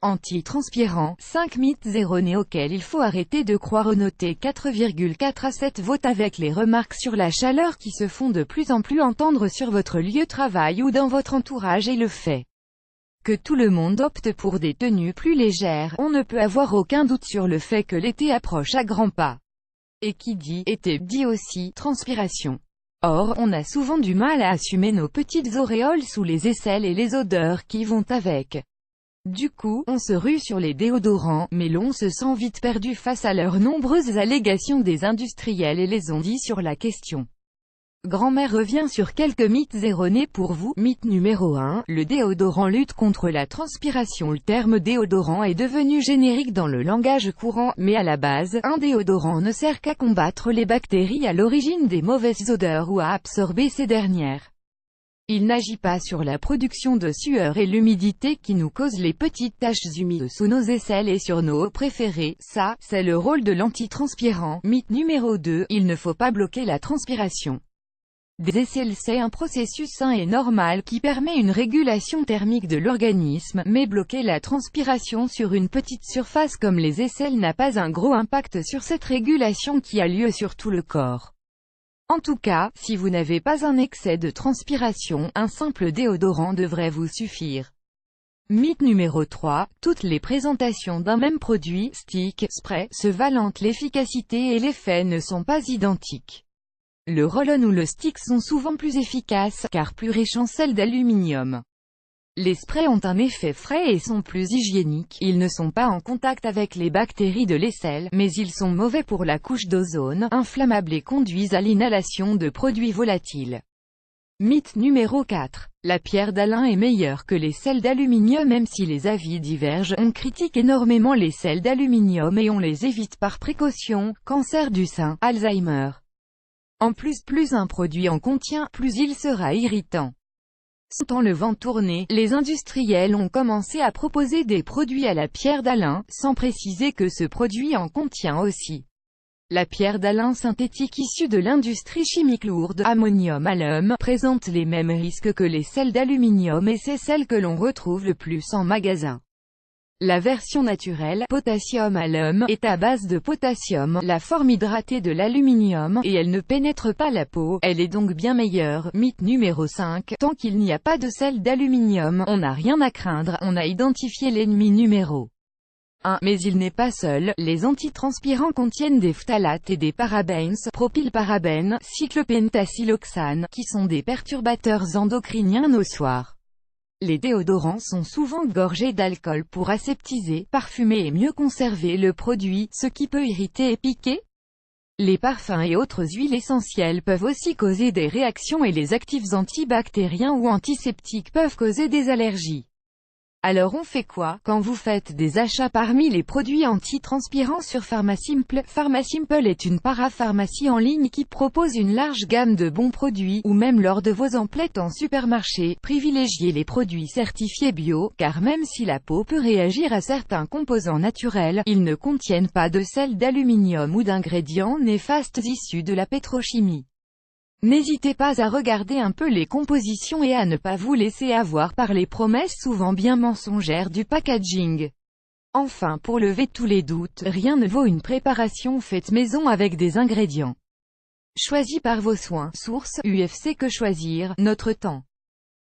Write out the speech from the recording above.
Antitranspirant, 5 mythes erronés auxquels il faut arrêter de croire. Notez 4,4 à 7 votes avec les remarques sur la chaleur qui se font de plus en plus entendre sur votre lieu de travail ou dans votre entourage et le fait que tout le monde opte pour des tenues plus légères. On ne peut avoir aucun doute sur le fait que l'été approche à grands pas. Et qui dit été dit aussi transpiration. Or, on a souvent du mal à assumer nos petites auréoles sous les aisselles et les odeurs qui vont avec. Du coup, on se rue sur les déodorants, mais l'on se sent vite perdu face à leurs nombreuses allégations des industriels et les on-dit sur la question. Grand-mère revient sur quelques mythes erronés pour vous. Mythe numéro 1, le déodorant lutte contre la transpiration. Le terme déodorant est devenu générique dans le langage courant, mais à la base, un déodorant ne sert qu'à combattre les bactéries à l'origine des mauvaises odeurs ou à absorber ces dernières. Il n'agit pas sur la production de sueur et l'humidité qui nous causent les petites taches humides sous nos aisselles et sur nos os préférés. Ça, c'est le rôle de l'antitranspirant. Mythe numéro 2, il ne faut pas bloquer la transpiration des aisselles. C'est un processus sain et normal qui permet une régulation thermique de l'organisme, mais bloquer la transpiration sur une petite surface comme les aisselles n'a pas un gros impact sur cette régulation qui a lieu sur tout le corps. En tout cas, si vous n'avez pas un excès de transpiration, un simple déodorant devrait vous suffire. Mythe numéro 3, toutes les présentations d'un même produit, stick, spray, se valentent. L'efficacité et l'effet ne sont pas identiques. Le roll-on ou le stick sont souvent plus efficaces, car plus riches en sel d'aluminium. Les sprays ont un effet frais et sont plus hygiéniques. Ils ne sont pas en contact avec les bactéries de l'aisselle, mais ils sont mauvais pour la couche d'ozone, inflammable et conduisent à l'inhalation de produits volatiles. Mythe numéro 4. La pierre d'Alain est meilleure que les sels d'aluminium. Même si les avis divergent, on critique énormément les sels d'aluminium et on les évite par précaution. Cancer du sein, Alzheimer. En plus un produit en contient, plus il sera irritant. Sentant le vent tourner, les industriels ont commencé à proposer des produits à la pierre d'Alain, sans préciser que ce produit en contient aussi. La pierre d'Alain synthétique issue de l'industrie chimique lourde, ammonium alum, présente les mêmes risques que les sels d'aluminium et c'est celle que l'on retrouve le plus en magasin. La version naturelle, potassium alum, est à base de potassium, la forme hydratée de l'aluminium, et elle ne pénètre pas la peau, elle est donc bien meilleure. Mythe numéro 5, tant qu'il n'y a pas de sel d'aluminium, on n'a rien à craindre. On a identifié l'ennemi numéro 1, mais il n'est pas seul. Les antitranspirants contiennent des phtalates et des parabènes, propylparabènes, cyclopentasiloxane, qui sont des perturbateurs endocriniens nocivoires. Les déodorants sont souvent gorgés d'alcool pour aseptiser, parfumer et mieux conserver le produit, ce qui peut irriter et piquer. Les parfums et autres huiles essentielles peuvent aussi causer des réactions et les actifs antibactériens ou antiseptiques peuvent causer des allergies. Alors on fait quoi quand vous faites des achats parmi les produits antitranspirants sur Pharmasimple? Pharmasimple est une parapharmacie en ligne qui propose une large gamme de bons produits, ou même lors de vos emplettes en supermarché, privilégiez les produits certifiés bio, car même si la peau peut réagir à certains composants naturels, ils ne contiennent pas de sel d'aluminium ou d'ingrédients néfastes issus de la pétrochimie. N'hésitez pas à regarder un peu les compositions et à ne pas vous laisser avoir par les promesses souvent bien mensongères du packaging. Enfin, pour lever tous les doutes, rien ne vaut une préparation faite maison avec des ingrédients choisis par vos soins. Source, UFC. Que choisir? Notre temps.